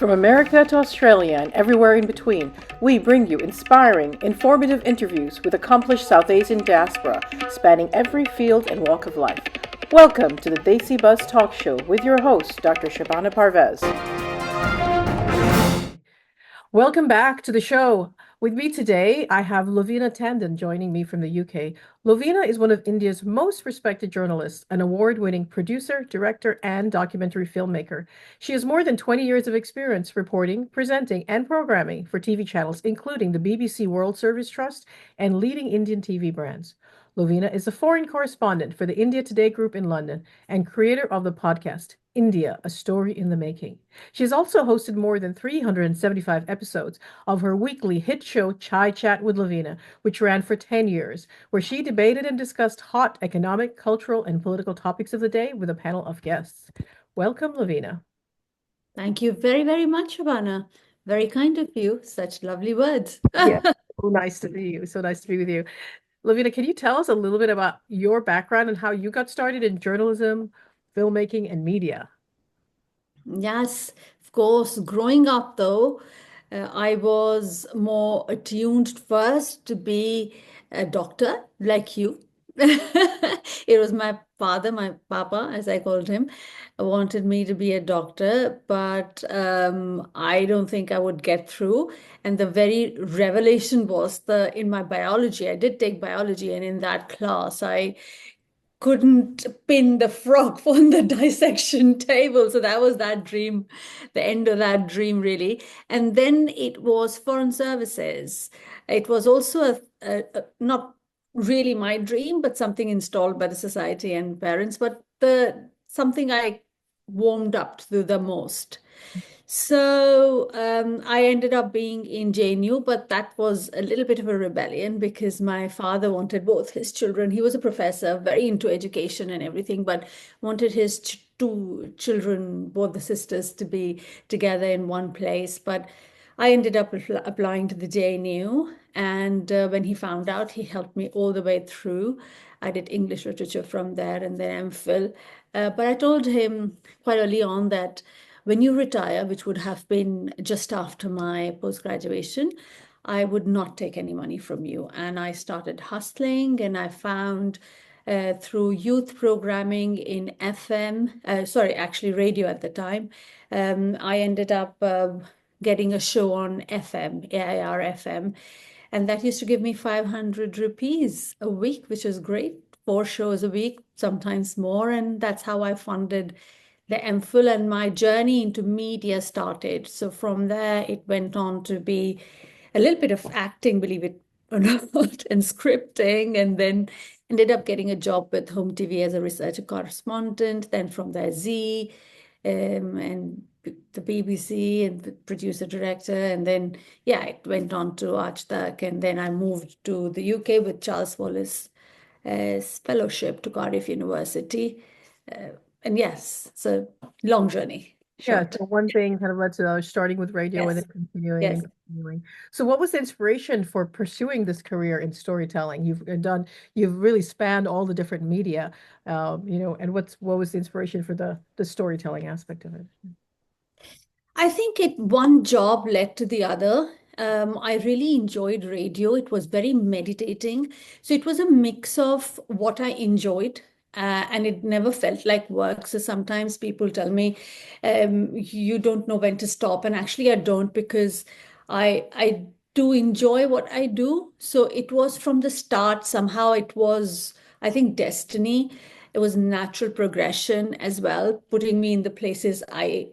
From America to Australia and everywhere in between, we bring you inspiring, informative interviews with accomplished South Asian diaspora spanning every field and walk of life. Welcome to the Desi Buzz Talk Show with your host, Dr. Shabana Parvez. Welcome back to the show. With me today, I have Loveena Tandon joining me from the UK. Loveena is one of India's most respected journalists, an award-winning producer, director, and documentary filmmaker. She has more than 20 years of experience reporting, presenting, and programming for TV channels, including the BBC World Service Trust and leading Indian TV brands. Loveena is a foreign correspondent for the India Today group in London and creator of the podcast, India, A Story in the Making. She has also hosted more than 375 episodes of her weekly hit show, Chai Chat with Loveena, which ran for 10 years, where she debated and discussed hot economic, cultural, and political topics of the day with a panel of guests. Welcome, Loveena. Thank you very, very much, Shabana. Very kind of you. Such lovely words. Yeah, so nice to be you. So nice to be with you. Loveena, can you tell us a little bit about your background and how you got started in journalism, filmmaking, and media? Yes, of course. Growing up, though, I was more attuned first to be a doctor like you. It was my father, my papa, as I called him, wanted me to be a doctor, but I don't think I would get through. And the very revelation was in my biology. I did take biology, and in that class, I couldn't pin the frog on the dissection table. So that was that dream, the end of that dream, really. And then it was foreign services. It was also not really my dream, but something installed by the society and parents, but the something I warmed up to the most. So I ended up being in JNU, but that was a little bit of a rebellion because my father wanted both his children. He was a professor, very into education and everything, but wanted his two children, both the sisters, to be together in one place. But I ended up applying to the JNU, and when he found out, he helped me all the way through. I did English literature from there and then MPhil. But I told him quite early on that when you retire, which would have been just after my post-graduation, I would not take any money from you. And I started hustling, and I found through youth programming in FM, sorry, actually radio at the time, I ended up getting a show on FM, AIR FM, and that used to give me 500 rupees a week, which was great. 4 shows a week, sometimes more, and that's how I funded the MPhil, and my journey into media started. So from there, it went on to be a little bit of acting, believe it or not, and scripting, and then ended up getting a job with Home TV as a researcher correspondent. Then from there, Z, and the BBC and the producer director, and then yeah, it went on to Aaj Tak, and then I moved to the UK with Charles Wallace fellowship to Cardiff University. And yes, it's a long journey. Yeah, Short. so one thing kind of led to the other, starting with radio and Yes, then continuing yes. and continuing. So what was the inspiration for pursuing this career in storytelling? You've really spanned all the different media, and what was the inspiration for the storytelling aspect of it? I think one job led to the other. I really enjoyed radio. It was very meditating. So it was a mix of what I enjoyed, and it never felt like work. So sometimes people tell me, you don't know when to stop. And actually, I don't, because I do enjoy what I do. So it was from the start, somehow it was, I think, destiny. It was natural progression as well, putting me in the places I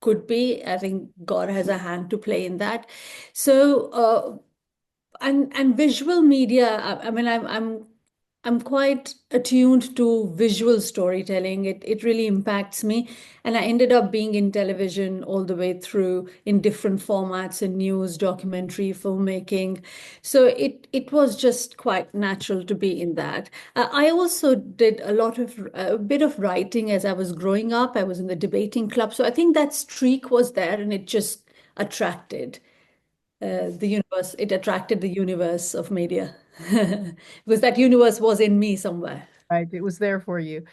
could be. I think God has a hand to play in that. So and visual media. I mean, I'm quite attuned to visual storytelling. It really impacts me, and I ended up being in television all the way through in different formats in news, documentary, filmmaking. So it was just quite natural to be in that. I also did a bit of writing as I was growing up. I was in the debating club, so I think that streak was there, and it just attracted the universe. It attracted the universe of media because that universe was in me somewhere. Right, it was there for you.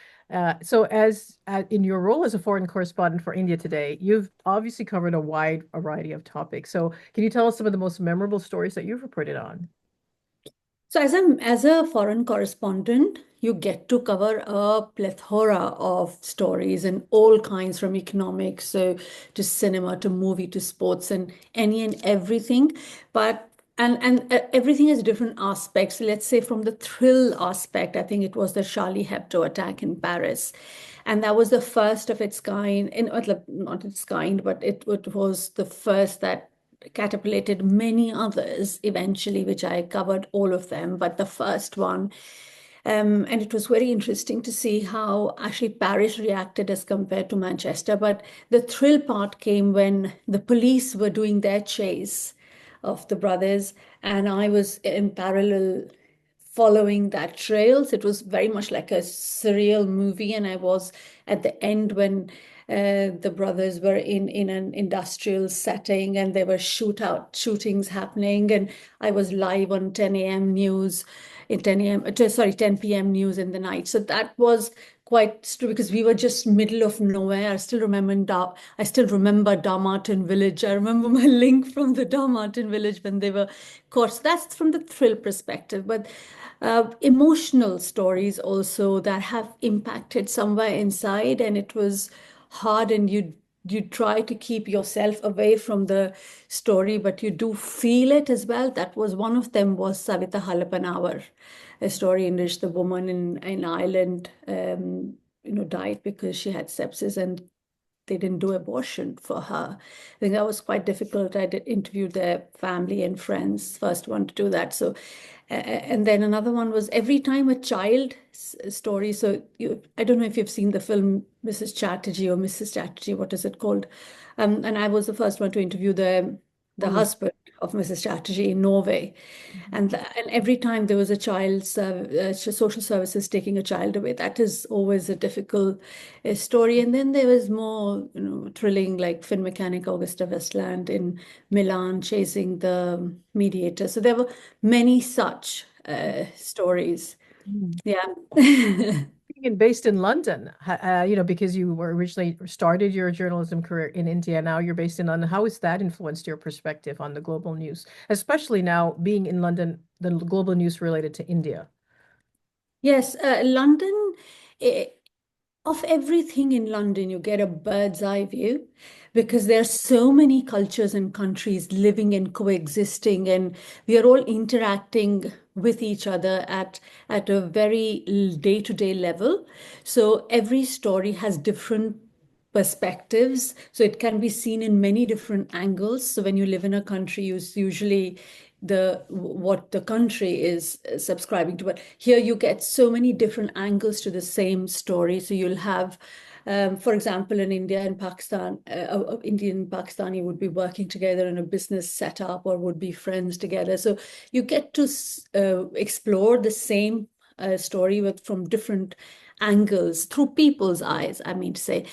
So, as in your role as a foreign correspondent for India Today, you've obviously covered a wide variety of topics. So, can you tell us some of the most memorable stories that you've reported on? So as a foreign correspondent, you get to cover a plethora of stories and all kinds from economics so to cinema to movie to sports and any and everything. But and everything has different aspects. Let's say from the thrill aspect, I think it was the Charlie Hebdo attack in Paris. And that was the first of its kind, not its kind, but it was the first that catapulted many others eventually, which I covered all of them, but the first one. And it was very interesting to see how actually Paris reacted as compared to Manchester. But the thrill part came when the police were doing their chase of the brothers, and I was in parallel following that trail. So it was very much like a surreal movie, and I was at the end when the brothers were in an industrial setting and there were shootings happening, and I was live on 10 a.m. news in 10 a.m. Sorry, 10 p.m. news in the night. So that was quite true because we were just middle of nowhere. I still remember Darmartin village. I remember my link from the Darmartin village when they were caught. So that's from the thrill perspective. But emotional stories also that have impacted somewhere inside, and it was hard, and you try to keep yourself away from the story, but you do feel it as well. That was one of them was Savita Halappanavar, a story in which the woman in Ireland died because she had sepsis and they didn't do abortion for her. I think that was quite difficult. I did interview their family and friends, first one to do that. So, and then another one was every time a child story. So I don't know if you've seen the film Mrs. Chatterjee or Mrs. Chatterjee, what is it called? And I was the first one to interview the Oh, husband of Mrs. Chatterjee in Norway. And every time there was a social services taking a child away, that is always a difficult story. And then there was more, thrilling, like Finn Mechanic, Augusta Westland in Milan chasing the mediator. So there were many such stories. mm. Yeah. Being based in London, because you were originally started your journalism career in India, now you're based in London. How has that influenced your perspective on the global news, especially now being in London, the global news related to India? Yes, London. eh, of everything in London, you get a bird's eye view because there are so many cultures and countries living and coexisting, and we are all interacting with each other at a very day-to-day level. So every story has different perspectives. So it can be seen in many different angles. So when you live in a country, you usually the what the country is subscribing to. But here you get so many different angles to the same story. So you'll have, for example, in India and Pakistan, Indian and Pakistani would be working together in a business setup or would be friends together. So you get to explore the same story with from different angles through people's eyes, I mean to say.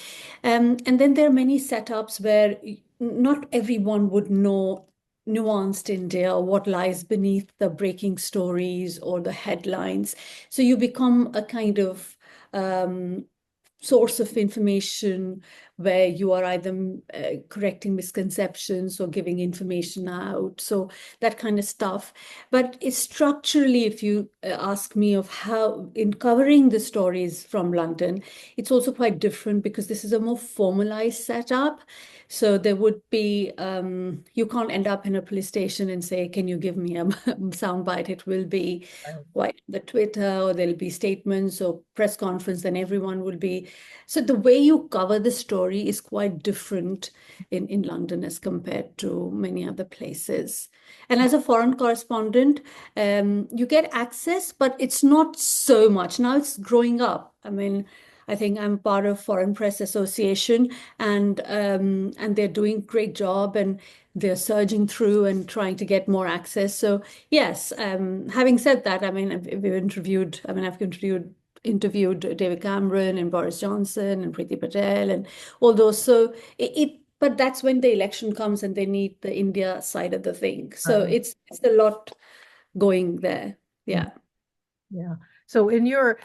And then there are many setups where not everyone would know nuanced India, what lies beneath the breaking stories or the headlines. So you become a kind of source of information where you are either correcting misconceptions or giving information out. So that kind of stuff. But it's structurally, if you ask me of how in covering the stories from London, it's also quite different because this is a more formalized setup. So there would be, you can't end up in a police station and say, can you give me a soundbite? It will be Right. right the Twitter, or there'll be statements or press conference, then everyone will be. So the way you cover the story is quite different in London as compared to many other places. And as a foreign correspondent, you get access, but it's not so much. Now it's growing up. I mean, I think I'm part of Foreign Press Association, and they're doing great job, and they're surging through and trying to get more access. So yes, having said that, I mean, I've interviewed David Cameron and Boris Johnson and Priti Patel and all those. So but that's when the election comes and they need the India side of the thing. So Right. it's a lot going there. Mm. Yeah. Yeah. So in your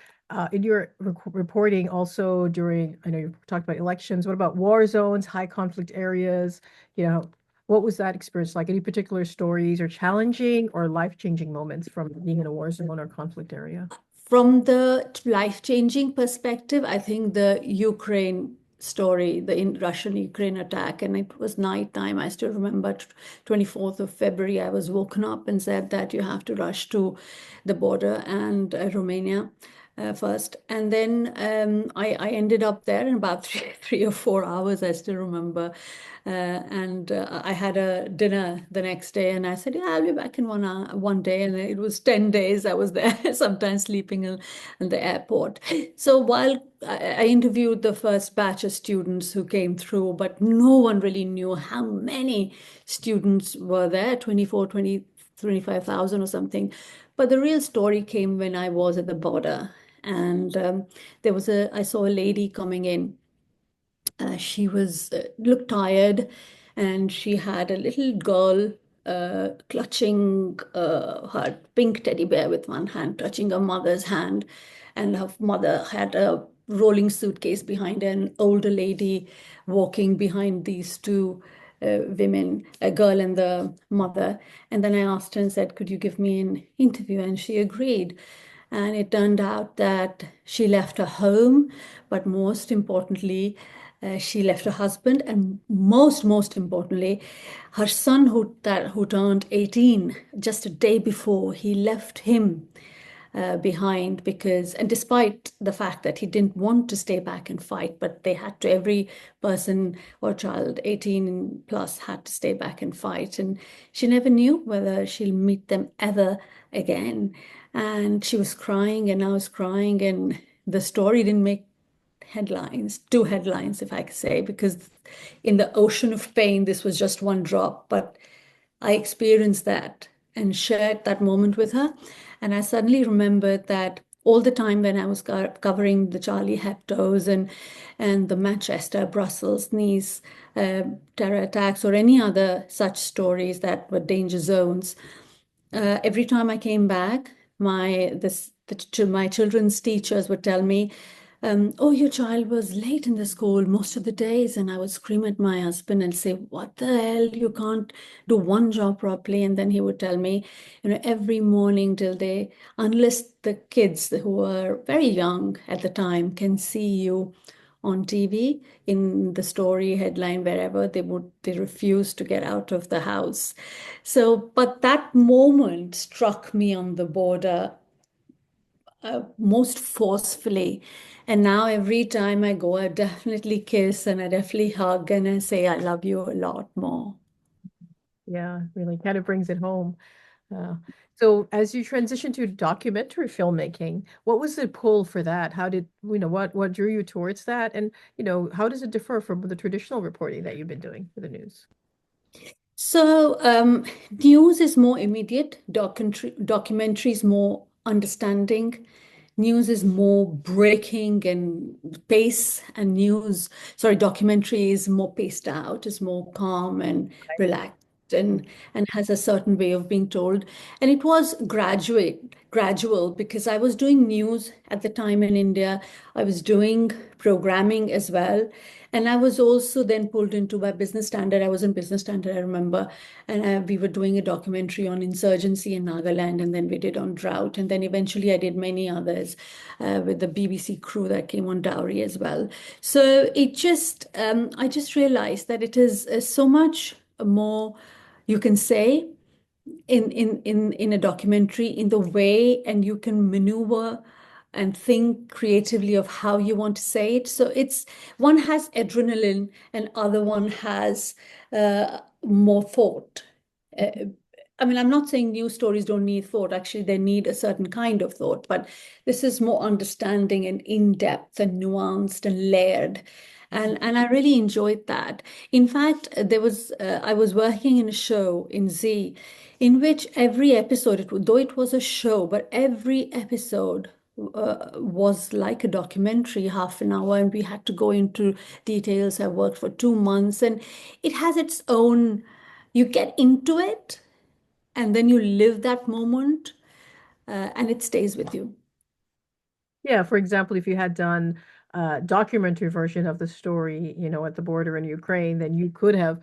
in your reporting also during, I know you talked about elections, what about war zones, high conflict areas? You know, what was that experience like? Any particular stories or challenging or life-changing moments from being in a war zone or conflict area? From the life-changing perspective, I think the Ukraine story, the Russian-Ukraine attack, and it was nighttime. I still remember 24th of February, I was woken up and said that you have to rush to the border and Romania first. And then I ended up there in about three or 4 hours, I still remember. And I had a dinner the next day, and I said, "Yeah, I'll be back in 1 hour, 1 day." And it was 10 days I was there, sometimes sleeping in the airport. So while I interviewed the first batch of students who came through, but no one really knew how many students were there, 24, 20, 25,000 or something. But the real story came when I was at the border. And I saw a lady coming in. She was looked tired, and she had a little girl clutching her pink teddy bear with one hand, touching her mother's hand, and her mother had a rolling suitcase behind her, an older lady walking behind these two women, a girl and the mother. And then I asked her and said, "Could you give me an interview?" And she agreed. And it turned out that she left her home, but most importantly, she left her husband, and most importantly, her son who turned 18 just a day before. He left him behind because, and despite the fact that he didn't want to stay back and fight, but they had to, every person or child 18 plus had to stay back and fight. And she never knew whether she'll meet them ever again. And she was crying, and I was crying, and the story didn't make headlines, two headlines, if I could say, because in the ocean of pain, this was just one drop. But I experienced that and shared that moment with her. And I suddenly remembered that all the time when I was covering the Charlie Hebdo's and the Manchester, Brussels, Nice terror attacks, or any other such stories that were danger zones, every time I came back, my children's teachers would tell me, "Oh, your child was late in the school most of the days," and I would scream at my husband and say, "What the hell? You can't do one job properly." And then he would tell me, every morning till unless the kids who were very young at the time can see you on TV, in the story headline, wherever, they refuse to get out of the house. So, but that moment struck me on the border most forcefully. And now every time I go, I definitely kiss and I definitely hug and I say, "I love you" a lot more. Yeah, really kind of brings it home. Uh, so as you transition to documentary filmmaking, what was the pull for that? How did, what drew you towards that? And, how does it differ from the traditional reporting that you've been doing for the news? So, news is more immediate, documentary is more understanding, news is more breaking and pace, and documentary is more paced out, is more calm and relaxed. And has a certain way of being told. And it was gradual, because I was doing news at the time in India. I was doing programming as well. And I was also then pulled into by Business Standard. I was in Business Standard, I remember. And we were doing a documentary on insurgency in Nagaland, and then we did on drought. And then eventually I did many others with the BBC crew that came on Dowry as well. So I just realized that it is so much more you can say in a documentary, in the way, and you can maneuver and think creatively of how you want to say it. So it's one has adrenaline and other one has more thought. uh, I mean, I'm not saying news stories don't need thought. Actually, they need a certain kind of thought, but this is more understanding and in-depth and nuanced and layered. And I really enjoyed that. In fact, I was working in a show in Z, in which every episode, though it was a show, but every episode was like a documentary, half an hour, and we had to go into details. I worked for 2 months, and it has its own, you get into it, and then you live that moment, and it stays with you. Yeah, for example, if you had done a documentary version of the story, at the border in Ukraine, then you could have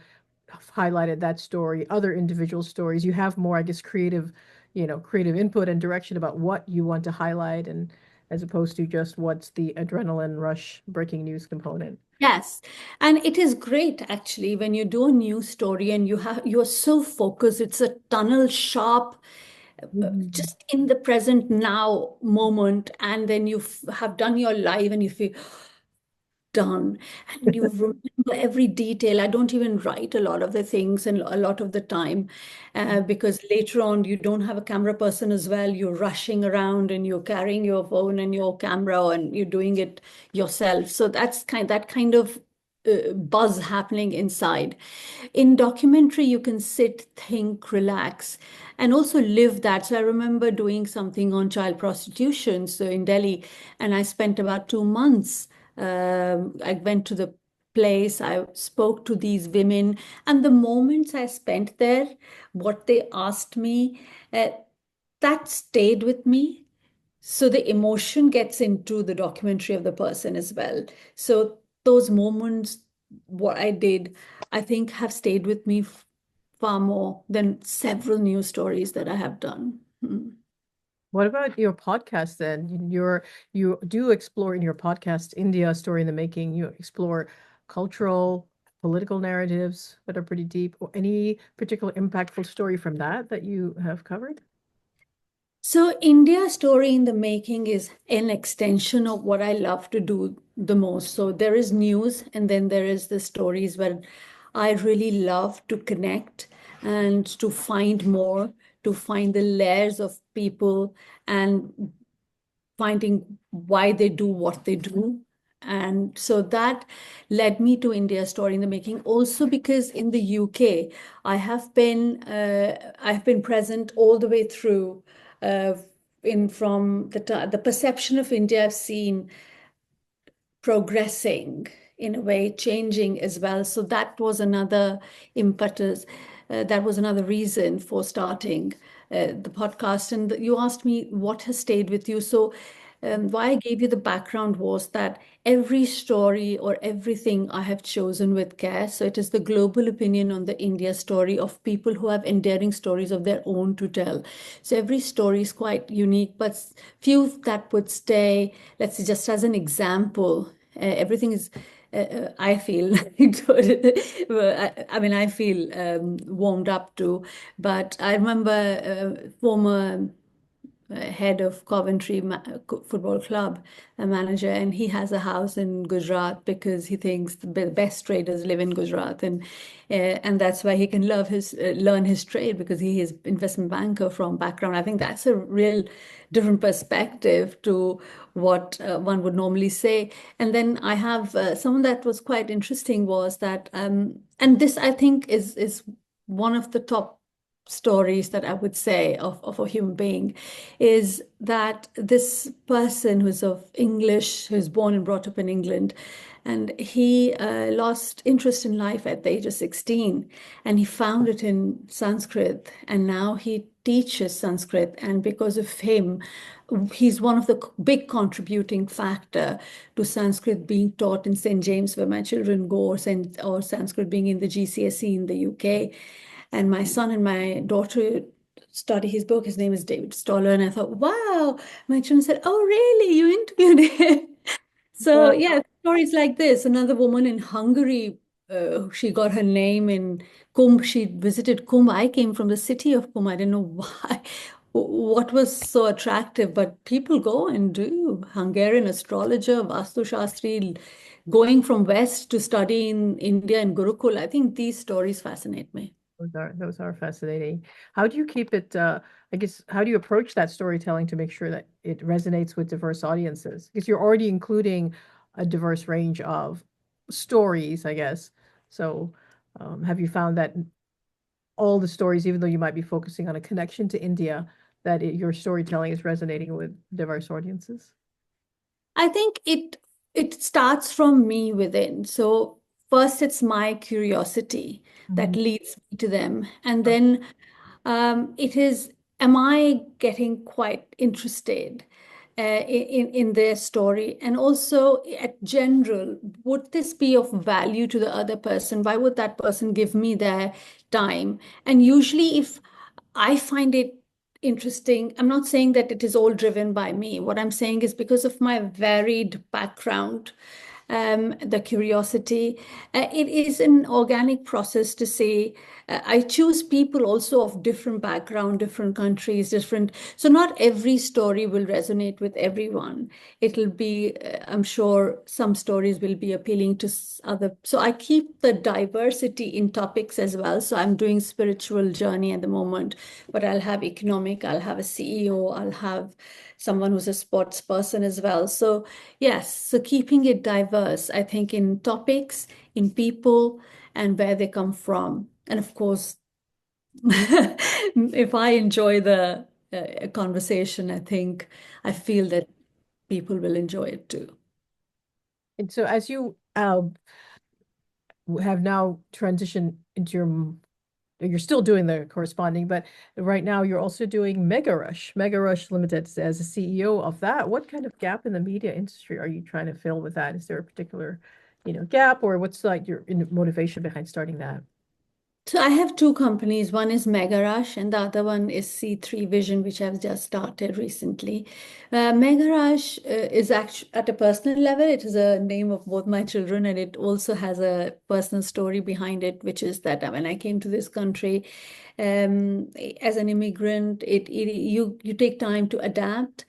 highlighted that story, other individual stories. You have more, I guess, creative input and direction about what you want to highlight, and as opposed to just what's the adrenaline rush breaking news component. Yes, and it is great actually when you do a new story and you're so focused. It's a tunnel sharp, Mhm. just in the present now moment, and then have done your life and you feel done, and you remember every detail. I don't even write a lot of the things and a lot of the time, because later on you don't have a camera person as well. You're rushing around and you're carrying your phone and your camera and you're doing it yourself. So that kind of buzz happening inside. In documentary, you can sit, think, relax, and also live that. So I remember doing something on child prostitution, so in Delhi, and I spent about 2 months. I went to the place, I spoke to these women, and the moments I spent there, what they asked me, that stayed with me. So the emotion gets into the documentary of the person as well. So those moments, what I did, I think have stayed with me far more than several news stories that I have done. Hmm. What about your podcast then? You do explore in your podcast India story in the making. You explore cultural, political narratives that are pretty deep. Or any particular impactful story from that you have covered? So India story in the making is an extension of what I love to do the most. So there is news and then there is the stories where I really love to connect and to find more, to find the layers of people and finding why they do what they do. And so that led me to India Story in the Making. Also because in the UK, I've been present all the way through, uh, in from the perception of India I've seen progressing in a way, changing as well. So that was another impetus. That was another reason for starting the podcast. And you asked me what has stayed with you. So why I gave you the background was that every story or everything I have chosen with care. So it is the global opinion on the India story of people who have endearing stories of their own to tell. So every story is quite unique, but few that would stay. Let's say, just as an example, everything is. I feel, I mean, I feel warmed up to, but I remember former head of Coventry Football Club, a manager, and he has a house in Gujarat because he thinks the best traders live in Gujarat, and that's why he can learn his trade because he is investment banker from background. I think that's a real different perspective to what one would normally say. And then I have someone that was quite interesting was that, and this I think is one of the top stories that I would say of a human being is that this person who's of English, who's born and brought up in England, and he lost interest in life at the age of 16, and he found it in Sanskrit, and now he teaches Sanskrit, and because of him, he's one of the big contributing factor to Sanskrit being taught in St. James, where my children go, or Sanskrit being in the GCSE in the UK. And my son and my daughter study his book. His name is David Stoller. And I thought, wow. My children said, oh, really? You interviewed him? So, Well, yeah, stories like this. Another woman in Hungary, she got her name in Kumbh. She visited Kumbh. I came from the city of Kumbh. I didn't know why, what was so attractive, but people go and do. Hungarian astrologer, Vastu Shastri, going from West to study in India and Gurukul. I think these stories fascinate me. those are fascinating. How do you keep it, I guess, how do you approach that storytelling to make sure that it resonates with diverse audiences? Because you're already including a diverse range of stories, I guess. So, have you found that all the stories, even though you might be focusing on a connection to India, that your storytelling is resonating with diverse audiences? I think it starts from me within. So first, it's my curiosity that Mhm. leads me to them, and then it is, am I getting quite interested? in their story? And also, at general, would this be of value to the other person? Why would that person give me their time? And usually, if I find it interesting, I'm not saying that it is all driven by me. What I'm saying is because of my varied background, the curiosity. It is an organic process to say, I choose people also of different background, different countries, different. So not every story will resonate with everyone. It'll be, I'm sure some stories will be appealing to other. So I keep the diversity in topics as well. So I'm doing spiritual journey at the moment, but I'll have economic, I'll have a CEO, I'll have someone who's a sports person as well. So yes, so keeping it diverse, I think, in topics, in people, and where they come from. And of course, if I enjoy the conversation, I think I feel that people will enjoy it too. And so as you have now transitioned into you're still doing the corresponding, but right now you're also doing Mega Rush Limited as a CEO of that. What kind of gap in the media industry are you trying to fill with that? Is there a particular, gap, or what's like your motivation behind starting that? So I have two companies. One is Mega Rush, and the other one is C3 Vision, which I've just started recently. Mega Rush is actually at a personal level. It is a name of both my children, and it also has a personal story behind it, which is that when I came to this country as an immigrant, you take time to adapt.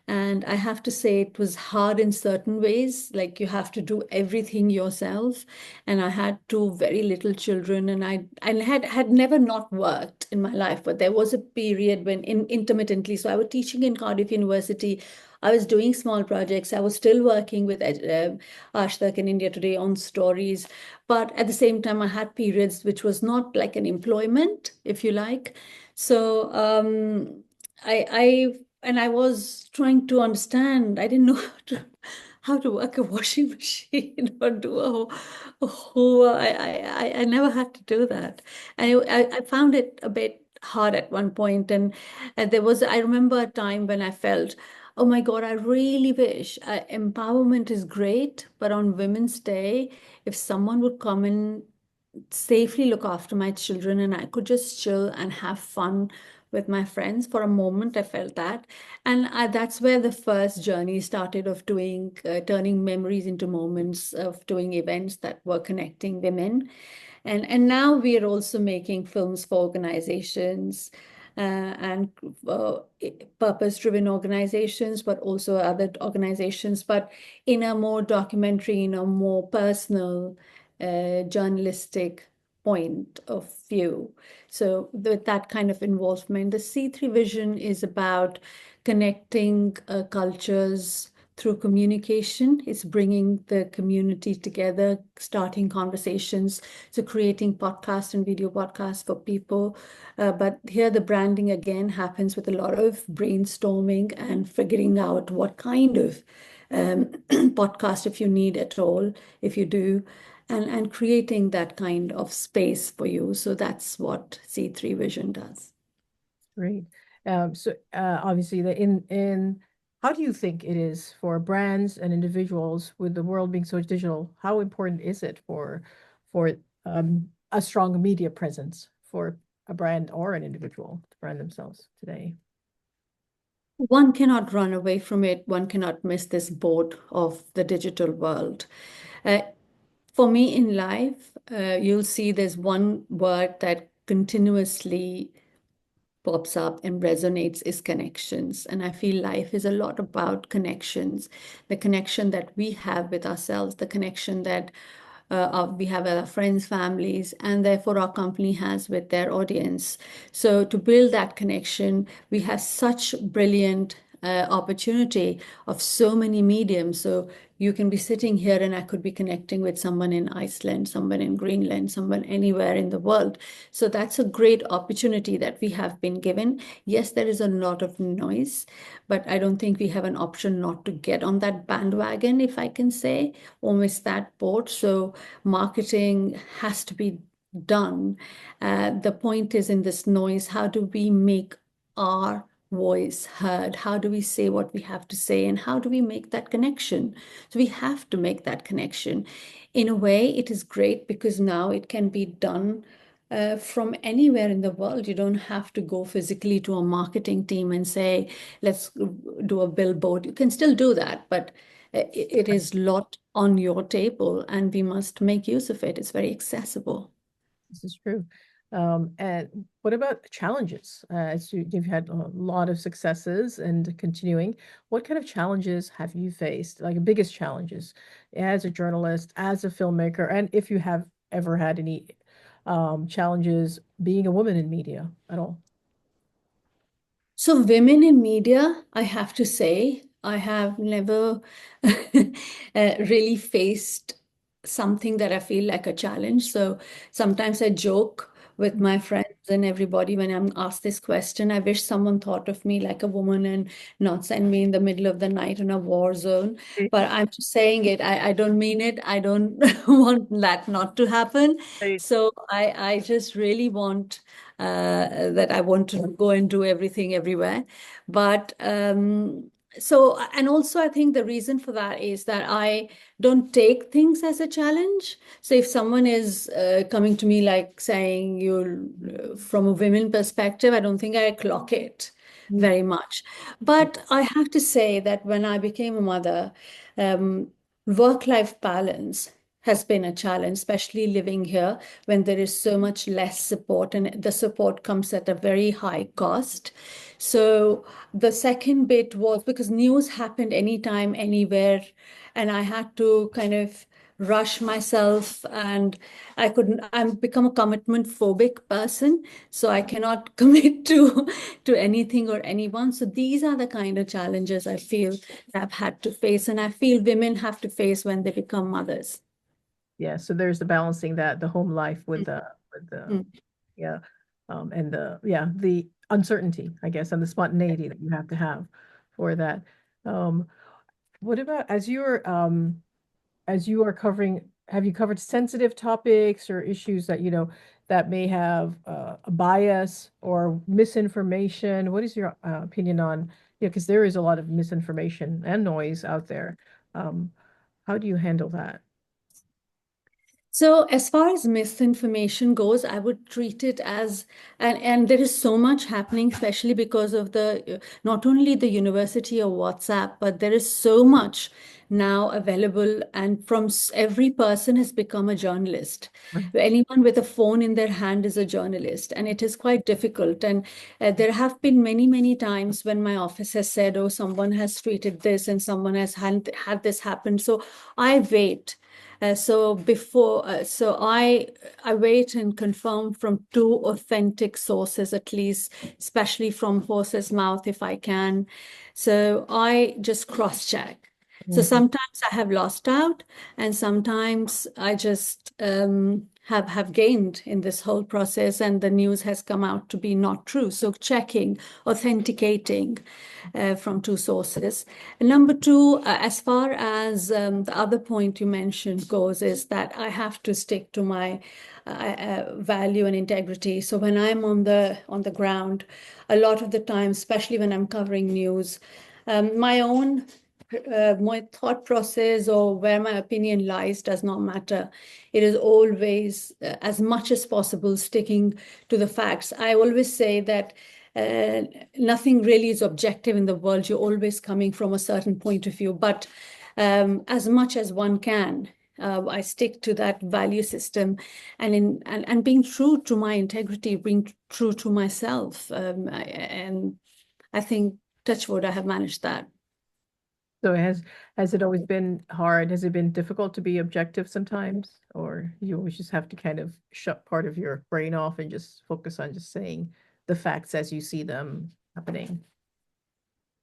And I have to say, it was hard in certain ways. Like you have to do everything yourself. And I had two very little children, and I had never not worked in my life. But there was a period when intermittently, so I was teaching in Cardiff University. I was doing small projects. I was still working with Ashtak in India Today on stories. But at the same time, I had periods which was not like an employment, if you like. So I and I was trying to understand. I didn't know how to work a washing machine or do a whole. I never had to do that, and I found it a bit hard at one point. And there was, I remember a time when I felt, oh my God, I really wish empowerment is great, but on Women's Day, if someone would come and safely look after my children and I could just chill and have fun with my friends for a moment. I felt that. And that's where the first journey started of doing, turning memories into moments, of doing events that were connecting women. And now we are also making films for organizations and purpose-driven organizations, but also other organizations, but in a more documentary, in a more personal, journalistic point of view. So with that kind of involvement, the C3 vision is about connecting cultures through communication. It's bringing the community together, starting conversations, so creating podcasts and video podcasts for people. But here the branding again happens with a lot of brainstorming and figuring out what kind of podcast, if you need at all, if you do, and creating that kind of space for you. So that's what C3 Vision does. Great. So obviously, in how do you think it is for brands and individuals with the world being so digital? How important is it for a strong media presence for a brand or an individual to brand themselves today? One cannot run away from it. One cannot miss this boat of the digital world. Uh, for me in life, you'll see there's one word that continuously pops up and resonates is connections. And I feel life is a lot about connections, the connection that we have with ourselves, the connection that we have with our friends, families, and therefore our company has with their audience. So to build that connection, we have such brilliant opportunity of so many mediums. So you can be sitting here and I could be connecting with someone in Iceland, someone in Greenland, someone anywhere in the world. So that's a great opportunity that we have been given. Yes, there is a lot of noise, but I don't think we have an option not to get on that bandwagon, if I can say, or miss that boat. So marketing has to be done. The point is in this noise, how do we make our voice heard? How do we say what we have to say? And how do we make that connection? So we have to make that connection. In a way, it is great because now it can be done from anywhere in the world. You don't have to go physically to a marketing team and say, let's do a billboard. You can still do that, but it is a lot on your table and we must make use of it. It's very accessible. This is true. And what about challenges? As you've had a lot of successes and continuing, what kind of challenges have you faced? Like biggest challenges as a journalist, as a filmmaker, and if you have ever had any challenges being a woman in media at all? So, women in media, I have to say, I have never really faced something that I feel like a challenge. So, sometimes I joke with my friends and everybody when I'm asked this question. I wish someone thought of me like a woman and not send me in the middle of the night in a war zone. But I'm just saying it. I don't mean it. I don't want that not to happen. Right. So, I just really want that I want to go and do everything everywhere. But so, and also, I think the reason for that is that I don't take things as a challenge. So, if someone is coming to me like saying you're from a women perspective, I don't think I clock it Mm. very much. But I have to say that when I became a mother, um, work-life balance has been a challenge, especially living here when there is so much less support and the support comes at a very high cost. So the second bit was because news happened anytime, anywhere, and I had to kind of rush myself and I'm become a commitment phobic person, so I cannot commit to anything or anyone. So these are the kind of challenges I feel that I've had to face and I feel women have to face when they become mothers. Yeah, so there's the balancing that the home life with the Mm. yeah, and the uncertainty, I guess, and the spontaneity that you have to have for that. Um, what about as you are covering, have you covered sensitive topics or issues that, that may have a bias or misinformation? What is your opinion on, because there is a lot of misinformation and noise out there. Um, how do you handle that? So as far as misinformation goes, I would treat it as, and there is so much happening, especially because of the not only the university or WhatsApp, but there is so much now available, and from every person has become a journalist. Anyone with a phone in their hand is a journalist, and it is quite difficult. And there have been many, many times when my office has said, "Oh, someone has tweeted this, and someone has had this happen." So I wait. So I wait and confirm from two authentic sources at least, especially from horse's mouth if I can. So I just cross check. So Mhm. sometimes I have lost out, and sometimes I just have gained in this whole process, and the news has come out to be not true. So checking, authenticating from two sources. And number two, as far as the other point you mentioned goes, is that I have to stick to my value and integrity. So when I'm on the ground, a lot of the time, especially when I'm covering news, my thought process or where my opinion lies does not matter. It is always, as much as possible, sticking to the facts. I always say that uh, nothing really is objective in the world. You're always coming from a certain point of view, but as much as one can, I stick to that value system and being true to my integrity, being true to myself. And I think, touch wood, I have managed that. So has it always been hard? Has it been difficult to be objective sometimes? Or you always just have to kind of shut part of your brain off and just focus on just saying the facts as you see them happening?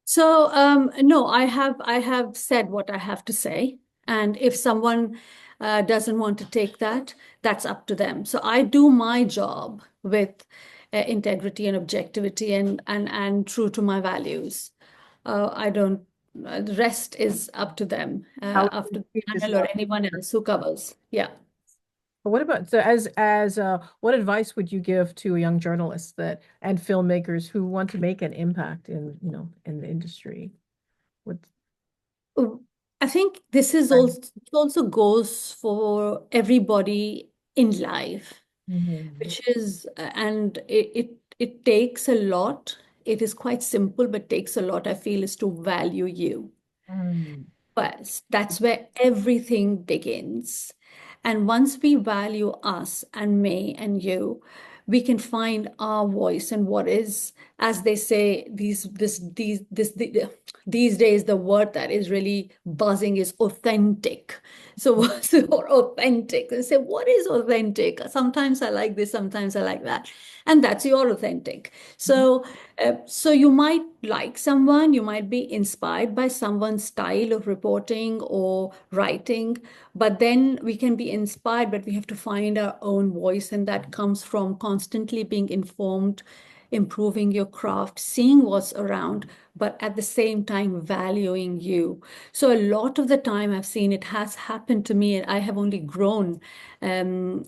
So no, I have said what I have to say, and if someone doesn't want to take that, that's up to them. So I do my job with integrity and objectivity and true to my values. I don't. The rest is up to them, How would up you to the treat panel or yourself? anyone else who covers. Yeah. But what about so as what advice would you give to young journalists that and filmmakers who want to make an impact in, in the industry? What Oh, I think this is also it also goes for everybody in life, Mhm. which is and it takes a lot. It is quite simple, but takes a lot, I feel, is to value you. Mm. First, that's where everything begins. And once we value us and me and you, we can find our voice and what is, as they say, these days, the word that is really buzzing is authentic. So what's authentic? They say, what is authentic? Sometimes I like this, sometimes I like that. And that's your authentic. So you might like someone, you might be inspired by someone's style of reporting or writing, but then we can be inspired, but we have to find our own voice, and that comes from constantly being informed, improving your craft, seeing what's around, but at the same time valuing you. So a lot of the time I've seen it has happened to me, and I have only grown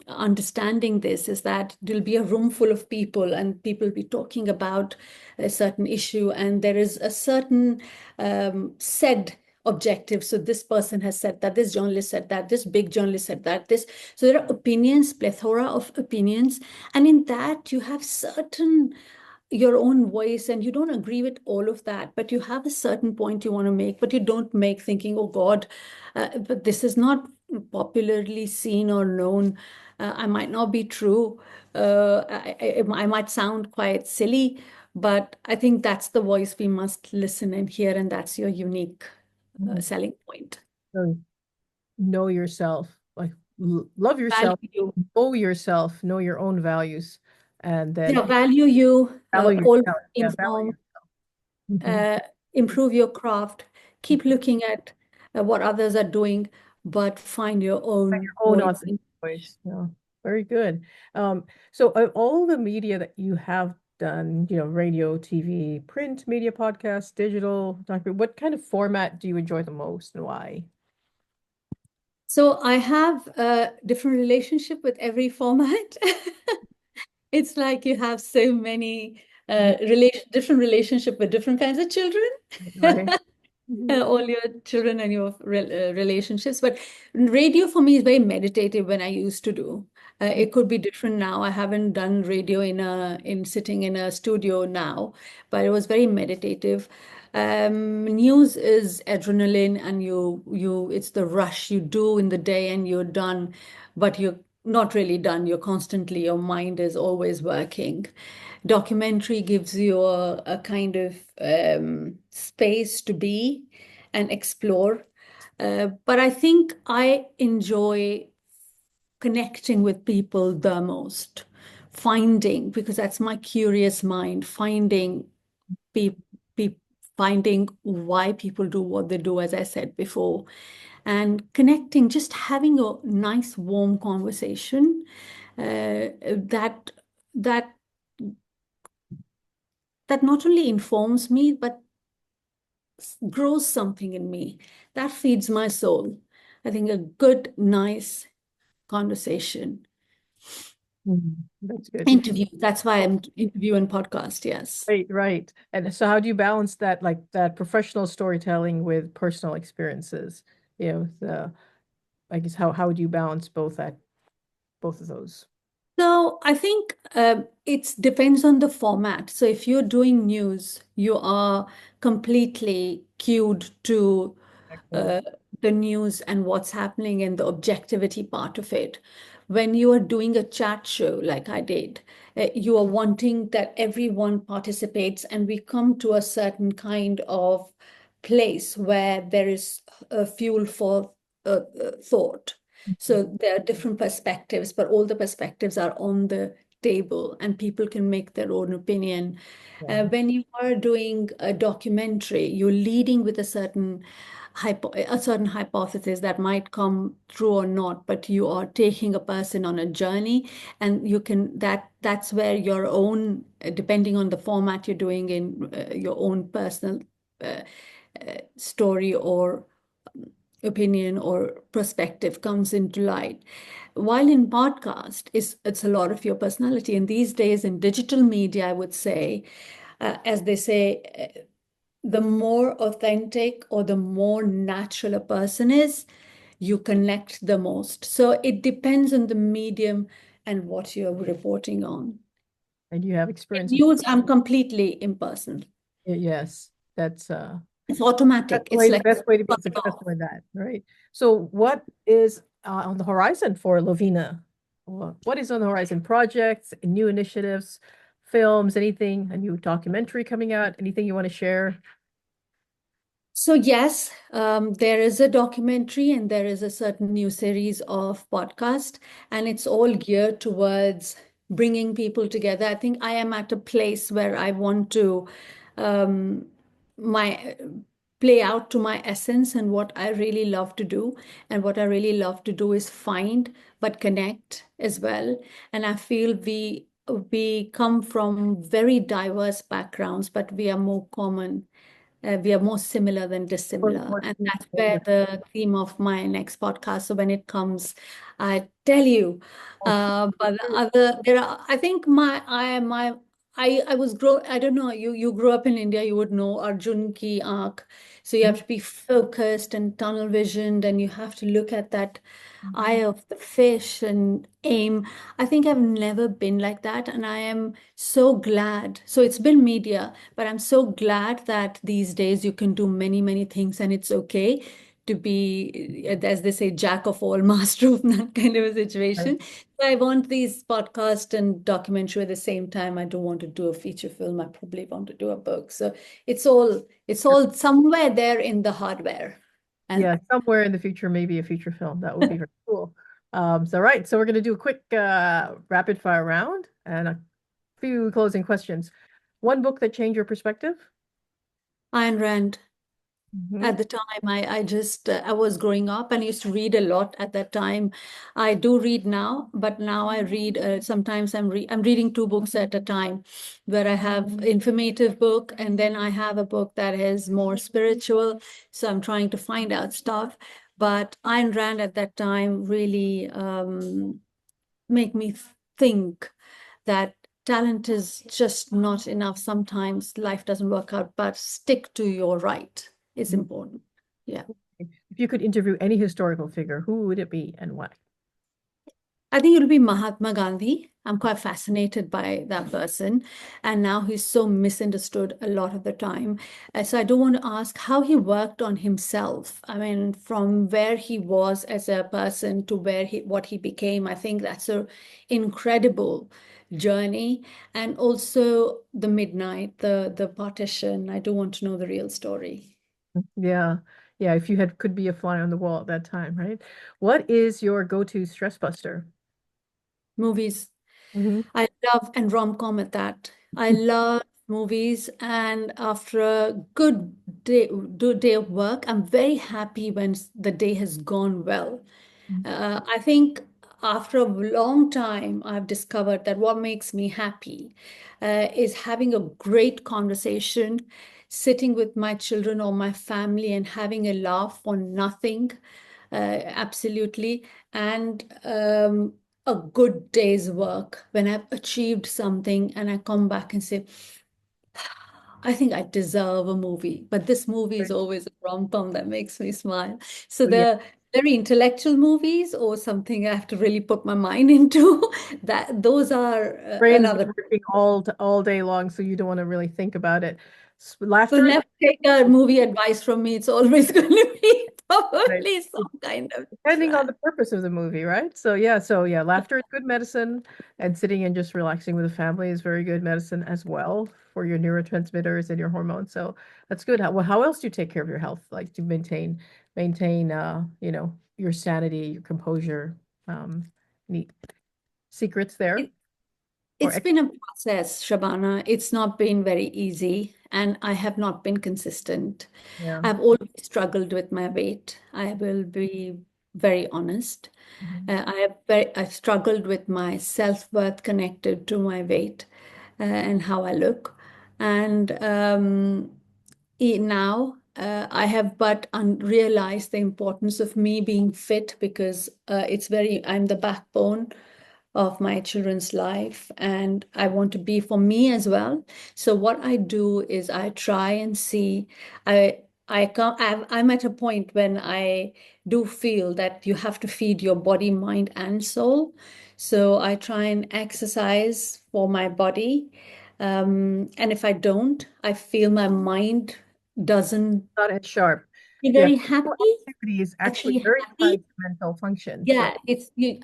understanding this is that there'll be a room full of people and people will be talking about a certain issue, and there is a certain said objective. So this person has said that, this journalist said that, this big journalist said that, this. So there are opinions, plethora of opinions, and in that you have certain your own voice, and you don't agree with all of that, but you have a certain point you want to make, but you don't make thinking, oh God, but this is not popularly seen or known. I might not be true. I might sound quite silly, but I think that's the voice we must listen and hear, and that's your unique Mhm. selling point. So know yourself, like love yourself, Value, know your own values, and yeah, then value you, value always yourself. Yeah, value. inform, Mhm. uh, improve your craft, keep looking at what others are doing, but find your own Own voice. authentic voice. Yeah, very good. So of all the media that you have done, radio, TV, print media, podcast, digital, documentary, what kind of format do you enjoy the most and why? So I have a different relationship with every format. It's like you have so many different relationship with different kinds of children. Right. Mhm. All your children and your relationships. But radio for me is very meditative when I used to do. It could be different now. I haven't done radio in sitting in a studio now, but it was very meditative. News is adrenaline, and it's the rush you do in the day and you're done, but you're not really done. You're constantly, your mind is always working. Documentary gives you a kind of space to be and explore. But I think I enjoy connecting with people the most, finding, because that's my curious mind, finding pe pe finding why people do what they do, as I said before, and connecting, just having a nice, warm conversation that that that not only informs me but grows something in me that feeds my soul. I think a good, nice conversation. That's good. Interview. That's why I'm interview and podcast. Yes. Right, right. And so how do you balance that, like that professional storytelling with personal experiences? I guess how would you balance both of those? So I think it depends on the format. So if you're doing news, you are completely cued to Exactly. uh, the news and what's happening and the objectivity part of it. When you are doing a chat show like I did, you are wanting that everyone participates, and we come to a certain kind of place where there is fuel for thought. So there are different perspectives, but all the perspectives are on the table and people can make their own opinion. Yeah. When you are doing a documentary, you're leading with a certain hypothesis that might come true or not, but you are taking a person on a journey, and you can that's where your own, depending on the format you're doing in your own personal story or opinion or perspective comes into light. While in podcast, it's a lot of your personality. And these days in digital media, I would say, as they say, the more authentic or the more natural a person is, you connect the most. So it depends on the medium and what you're reporting on. And you have In experience with, news, I'm completely impersonal. yes, It's that's automatic. the It's way, the like best way to be shut it off. successful in that, right? So what is on the horizon for Loveena? What is on the horizon? Projects, new initiatives, films, anything, a new documentary coming out, anything you want to share? So yes, there is a documentary and there is a certain new series of podcast, and it's all geared towards bringing people together. I think I am at a place where I want to um, my play out to my essence and what I really love to do. And what I really love to do is find but connect as well. And I feel we come from very diverse backgrounds, but we are more common, we are more similar than dissimilar. More And that's where the theme of my next podcast. So when it comes, I tell you. But the other, there are, I think I was I don't know, you grew up in India, you would know Arjun ki Aankh. So you have to be focused and tunnel visioned, and you have to look at that eye of the fish and aim. I think I've never been like that, and I am so glad. So it's been media, but I'm so glad that these days you can do many, many things, and it's okay to be, as they say, jack of all, master of none kind of a Right. situation. So I want these podcast and documentary at the same time. I don't want to do a feature film. I probably want to do a book. So it's all somewhere there in the hardware. And Yeah, somewhere in the future, maybe a feature film. That would be very cool. Right, so we're going to do a quick rapid fire round and a few closing questions. One book that changed your perspective? Ayn Rand. Hmm. At the time, I just I was growing up and I used to read a lot at that time. I do read now, but now I read sometimes I'm reading two books at a time, where I have informative book and then I have a book that is more spiritual. So I'm trying to find out stuff. But Ayn Rand at that time really make me think that talent is just not enough. Sometimes life doesn't work out, but stick to your right is important. Yeah. If you could interview any historical figure, who would it be and why? I think it'll be Mahatma Gandhi. I'm quite fascinated by that person. And now he's so misunderstood a lot of the time. So I do want to ask how he worked on himself. I mean, from where he was as a person to what he became. I think that's a incredible journey. And also the midnight, the partition. I do want to know the real story. Yeah. Yeah, if you had could be a fly on the wall at that time, right? What is your go-to stress buster? Movies. Hmm. I love and rom-com at that. I love movies, and after a good day of work, I'm very happy when the day has gone well. I think after a long time, I've discovered that what makes me happy is having a great conversation, sitting with my children or my family and having a laugh on nothing, absolutely, and a good day's work when I've achieved something and I come back and say, I think I deserve a movie, but this movie is always a rom-com that makes me smile. So Yeah. the very intellectual movies or something I have to really put my mind into, that those are Brain's another. working all day long, so you don't want to really think about it. So Laughter is never take a movie advice from me. It's always going to be right. probably some kind of Depending on trash. the purpose of the movie, right? So yeah, laughter is good medicine, and sitting and just relaxing with the family is very good medicine as well for your neurotransmitters and your hormones. So that's good. How else do you take care of your health? Like to maintain your sanity, your composure. Neat secrets there It, or it's been a process, Shabana. It's not been very easy, and I have not been consistent. yeah. I've always struggled with my weight. I will be very honest. Mhm. I've struggled with my self-worth connected to my weight and how I look. And now I have but realized the importance of me being fit because I'm the backbone of my children's life and I want to be for me as well. So what I do is I try and see, I'm at a point when I do feel that you have to feed your body, mind, and soul. So I try and exercise for my body. And if I don't, I feel my mind doesn't Not as sharp. be Yeah, very physical happy, activity is actually actually very happy. tied to mental function. So Yeah,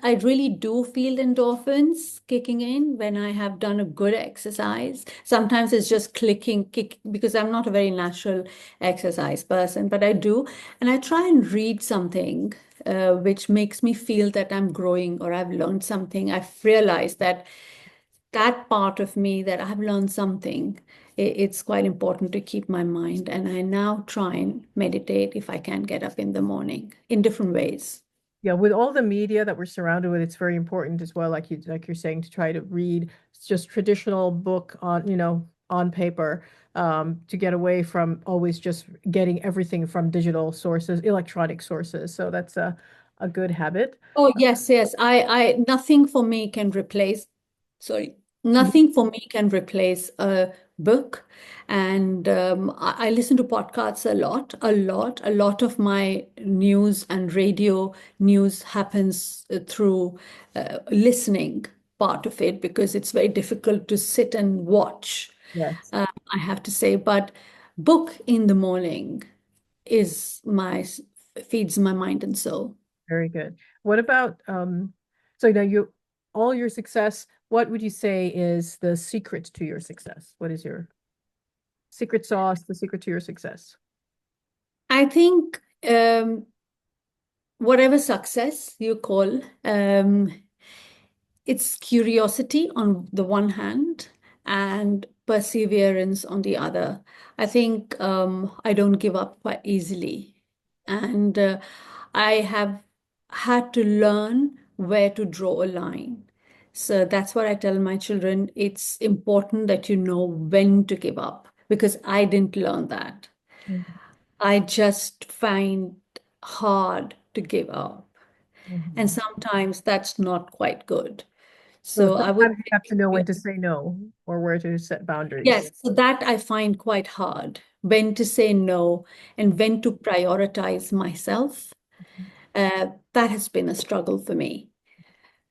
I really do feel endorphins kicking in when I have done a good exercise. Sometimes it's just kick, because I'm not a very natural exercise person, but I do. And I try and read something which makes me feel that I'm growing or I've learned something. I've realized that that part of me that I've learned something, it's quite important to keep my mind. And I now try and meditate if I can get up in the morning in different ways. yeah, with all the media that we're surrounded with, it's very important as well, like you're saying, to try to read just traditional book on, on paper, to get away from always just getting everything from digital sources, electronic sources. So that's a good habit. Oh, yes, yes. Nothing for me can replace, sorry, nothing for me can replace a book. And I listen to podcasts a lot, a lot. A lot of my news and radio news happens through listening part of it because it's very difficult to sit and watch, Yes. I have to say. But book in the morning is feeds my mind and soul. Very good. What about so now you all your success, what would you say is the secret to your success? What is your secret sauce, the secret to your success? I think whatever success you call, it's curiosity on the one hand and perseverance on the other. I think I don't give up quite easily. And I have had to learn where to draw a line. So that's what I tell my children. It's important that you know when to give up because I didn't learn that. Mhm. I just find hard to give up. And Mhm. sometimes that's not quite good. So So I would sometimes you have to know say, when to say no or where to set boundaries. yes, so that I find quite hard when to say no and when to prioritize myself. That has been a struggle for me.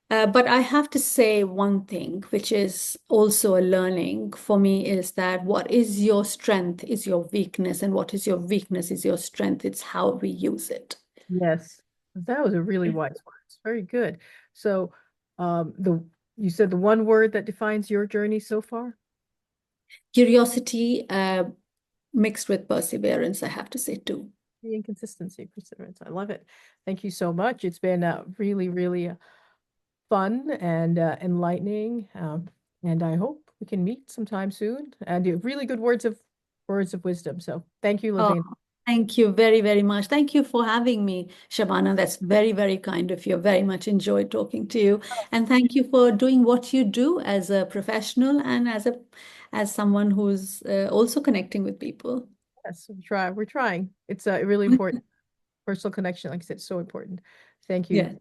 But I have to say one thing, which is also a learning for me, is that what is your strength is your weakness, and what is your weakness is your strength. It's how we use it. Yes. That was a really wise words. Very good. So the you said the one word that defines your journey so far? Curiosity, mixed with perseverance, I have to say too. The inconsistency, perseverance. I love it. Thank you so much. It's been really, really fun and enlightening. And I hope we can meet sometime soon. And you have really good words of wisdom. So thank you, Oh, Loveena. thank you very, very much. Thank you for having me, Shabana. That's very, very kind of you. Very much enjoyed talking to you. And thank you for doing what you do as a professional and as someone who's also connecting with people. Yes, we try. We're trying. It's really important. Personal connection, like I said, so important. Thank you. Yes.